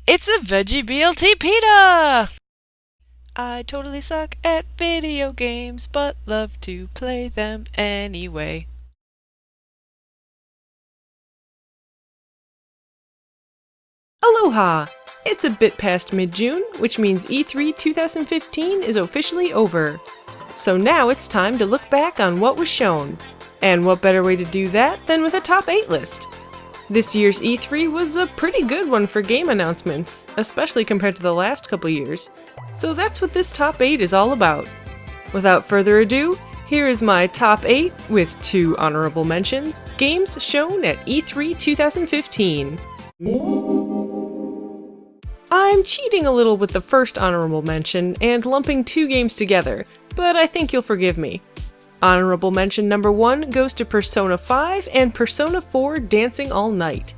It's a veggie I totally suck at video games, but love to play them anyway. Aloha! It's a bit past mid-June, which means E3 2015 is officially over. So now it's time to look back on what was shown. And what better way to do that than with a top 8 list? This year's E3 was a pretty good one for game announcements, especially compared to the last couple years. So that's what this top 8 is all about. Without further ado, here is my top 8 with 2 honorable mentions, games shown at E3 2015. I'm cheating a little with the first honorable mention and lumping 2 games together, but I think you'll forgive me. Honorable mention number 1 goes to Persona 5 and Persona 4 Dancing All Night.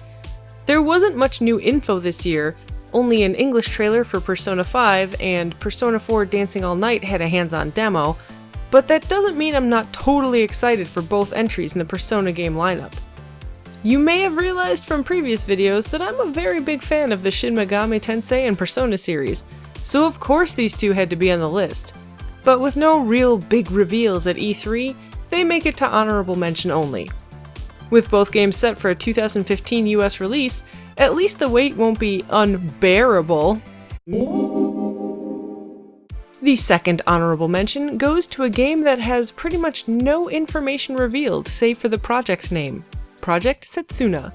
There wasn't much new info this year, only an English trailer for Persona 5 and Persona 4 Dancing All Night had a hands-on demo, but that doesn't mean I'm not totally excited for both entries in the Persona game lineup. You may have realized from previous videos that I'm a very big fan of the Shin Megami Tensei and Persona series, so of course these 2 had to be on the list. But with no real big reveals at E3, they make it to honorable mention only. With both games set for a 2015 US release, at least the wait won't be unbearable. The second honorable mention goes to a game that has pretty much no information revealed save for the project name, Project Setsuna.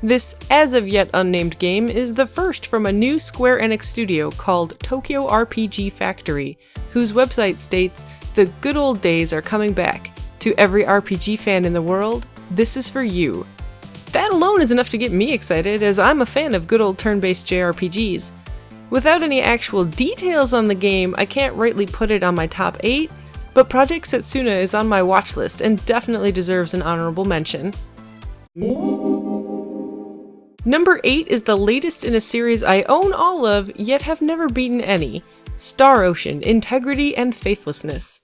This as-of-yet unnamed game is the first from a new Square Enix studio called Tokyo RPG Factory, whose website states, "The good old days are coming back. To every RPG fan in the world, this is for you." That alone is enough to get me excited, as I'm a fan of good old turn-based JRPGs. Without any actual details on the game, I can't rightly put it on my top 8, but Project Setsuna is on my watch list and definitely deserves an honorable mention. Number 8 is the latest in a series I own all of, yet have never beaten any. Star Ocean: Integrity and Faithlessness.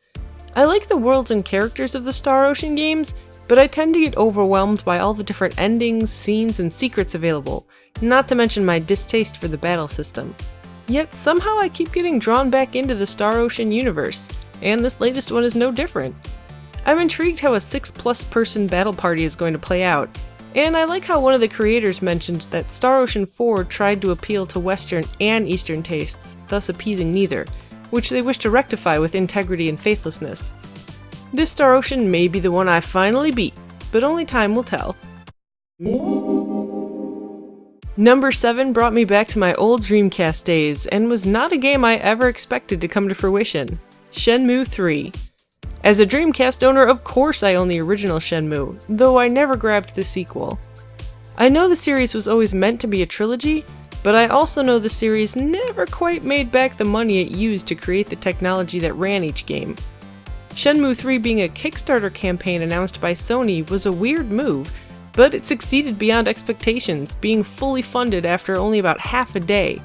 I like the worlds and characters of the Star Ocean games, but I tend to get overwhelmed by all the different endings, scenes, and secrets available, not to mention my distaste for the battle system. Yet somehow I keep getting drawn back into the Star Ocean universe, and this latest one is no different. I'm intrigued how a 6+ person battle party is going to play out, and I like how one of the creators mentioned that Star Ocean 4 tried to appeal to Western and Eastern tastes, thus appeasing neither, which they wish to rectify with Integrity and Faithlessness. This Star Ocean may be the one I finally beat, but only time will tell. Number 7 brought me back to my old Dreamcast days, and was not a game I ever expected to come to fruition. Shenmue 3. As a Dreamcast owner, of course I own the original Shenmue, though I never grabbed the sequel. I know the series was always meant to be a trilogy, but I also know the series never quite made back the money it used to create the technology that ran each game. Shenmue 3 being a Kickstarter campaign announced by Sony was a weird move, but it succeeded beyond expectations, being fully funded after only about half a day.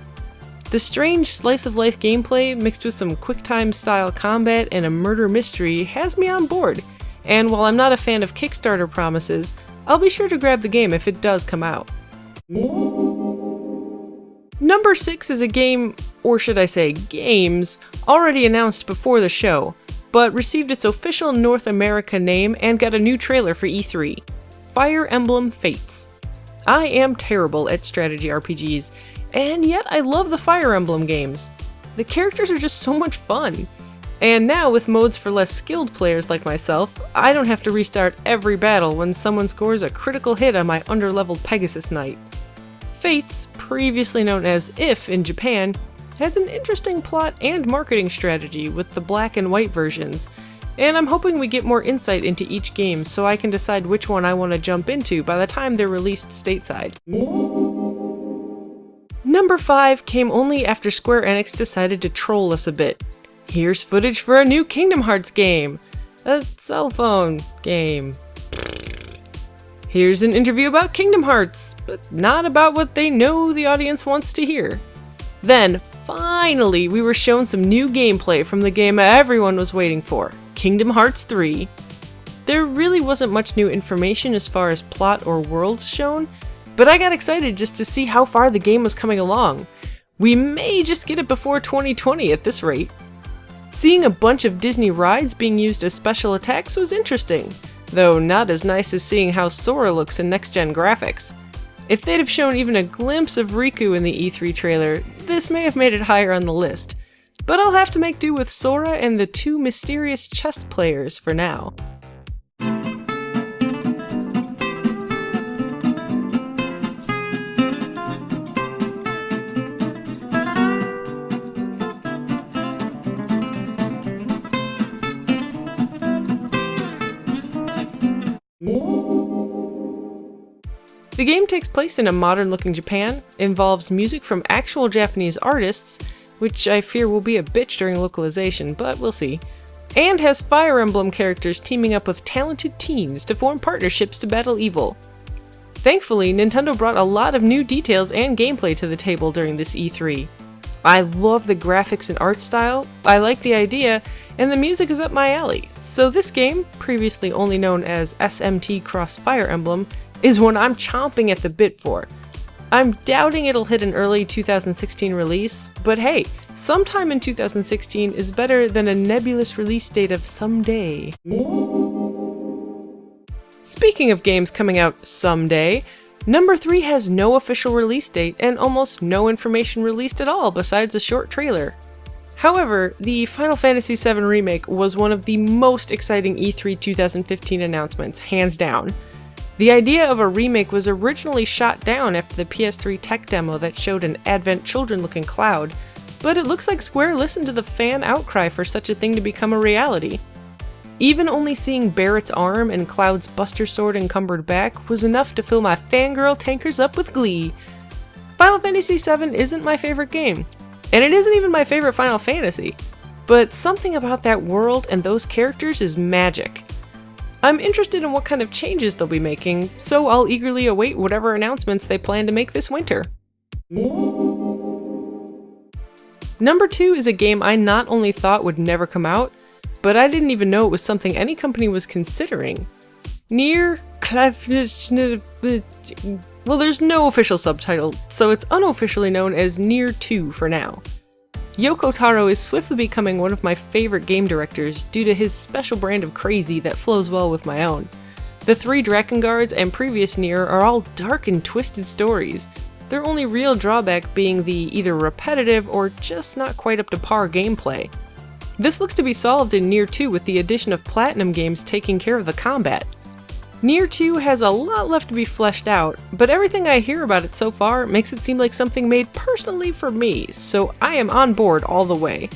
The strange slice-of-life gameplay mixed with some QuickTime-style combat and a murder mystery has me on board, and while I'm not a fan of Kickstarter promises, I'll be sure to grab the game if it does come out. Number 6 is a game, or should I say games, already announced before the show, but received its official North America name and got a new trailer for E3. Fire Emblem Fates. I am terrible at strategy RPGs, and yet I love the Fire Emblem games. The characters are just so much fun. And now with modes for less skilled players like myself, I don't have to restart every battle when someone scores a critical hit on my underleveled Pegasus Knight. Fates, previously known as If in Japan, has an interesting plot and marketing strategy with the black and white versions, and I'm hoping we get more insight into each game so I can decide which one I want to jump into by the time they're released stateside. Number 5 came only after Square Enix decided to troll us a bit. Here's footage for a new Kingdom Hearts game. A cell phone game. Here's an interview about Kingdom Hearts, but not about what they know the audience wants to hear. Then, finally, we were shown some new gameplay from the game everyone was waiting for, Kingdom Hearts 3. There really wasn't much new information as far as plot or worlds shown, but I got excited just to see how far the game was coming along. We may just get it before 2020 at this rate. Seeing a bunch of Disney rides being used as special attacks was interesting, though not as nice as seeing how Sora looks in next-gen graphics. If they'd have shown even a glimpse of Riku in the E3 trailer, this may have made it higher on the list. But I'll have to make do with Sora and the two mysterious chess players for now. The game takes place in a modern-looking Japan, involves music from actual Japanese artists, which I fear will be a bitch during localization, but we'll see, and has Fire Emblem characters teaming up with talented teens to form partnerships to battle evil. Thankfully, Nintendo brought a lot of new details and gameplay to the table during this E3. I love the graphics and art style, I like the idea, and the music is up my alley, so this game, previously only known as SMT Cross Fire Emblem, is one I'm chomping at the bit for. I'm doubting it'll hit an early 2016 release, but hey, sometime in 2016 is better than a nebulous release date of someday. Speaking of games coming out someday, number 3 has no official release date and almost no information released at all besides a short trailer. However, the Final Fantasy VII Remake was one of the most exciting E3 2015 announcements, hands down. The idea of a remake was originally shot down after the PS3 tech demo that showed an Advent Children-looking Cloud, but it looks like Square listened to the fan outcry for such a thing to become a reality. Even only seeing Barrett's arm and Cloud's Buster Sword encumbered back was enough to fill my fangirl tankers up with glee. Final Fantasy VII isn't my favorite game, and it isn't even my favorite Final Fantasy, but something about that world and those characters is magic. I'm interested in what kind of changes they'll be making, so I'll eagerly await whatever announcements they plan to make this winter. Number 2 is a game I not only thought would never come out, but I didn't even know it was something any company was considering. Well, there's no official subtitle, so it's unofficially known as Nier 2 for now. Yoko Taro is swiftly becoming one of my favorite game directors due to his special brand of crazy that flows well with my own. The 3 Drakengard's and previous Nier are all dark and twisted stories, their only real drawback being the either repetitive or just not quite up to par gameplay. This looks to be solved in Nier 2 with the addition of Platinum Games taking care of the combat. Nier 2 has a lot left to be fleshed out, but everything I hear about it so far makes it seem like something made personally for me, so I am on board all the way.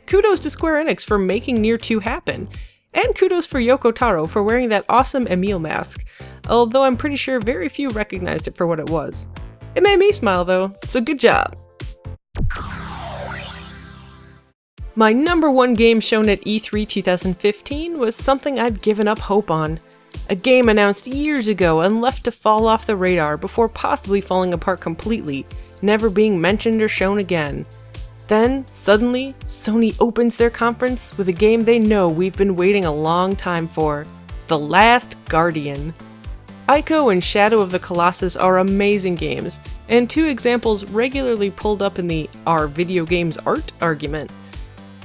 Kudos to Square Enix for making Nier 2 happen, and kudos for Yoko Taro for wearing that awesome Emil mask, although I'm pretty sure very few recognized it for what it was. It made me smile though, so good job! My number 1 game shown at E3 2015 was something I'd given up hope on. A game announced years ago and left to fall off the radar before possibly falling apart completely, never being mentioned or shown again. Then, suddenly, Sony opens their conference with a game they know we've been waiting a long time for, The Last Guardian. Ico and Shadow of the Colossus are amazing games, and 2 examples regularly pulled up in the "are video games art?" argument.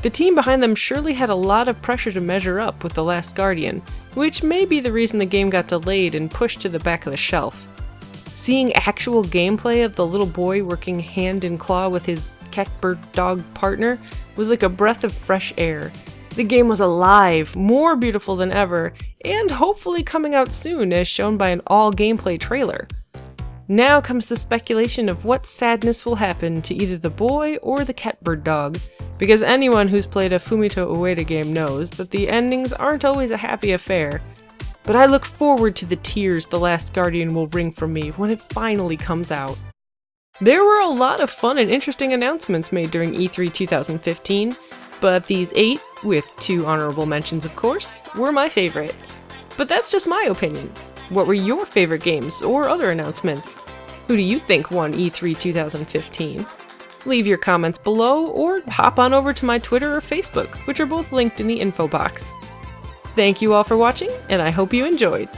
The team behind them surely had a lot of pressure to measure up with The Last Guardian, which may be the reason the game got delayed and pushed to the back of the shelf. Seeing actual gameplay of the little boy working hand in claw with his catbird dog partner was like a breath of fresh air. The game was alive, more beautiful than ever, and hopefully coming out soon as shown by an all-gameplay trailer. Now comes the speculation of what sadness will happen to either the boy or the catbird dog, because anyone who's played a Fumito Ueda game knows that the endings aren't always a happy affair. But I look forward to the tears The Last Guardian will bring from me when it finally comes out. There were a lot of fun and interesting announcements made during E3 2015, but these 8, with 2 honorable mentions of course, were my favorite. But that's just my opinion. What were your favorite games or other announcements? Who do you think won E3 2015? Leave your comments below or hop on over to my Twitter or Facebook, which are both linked in the info box. Thank you all for watching, and I hope you enjoyed!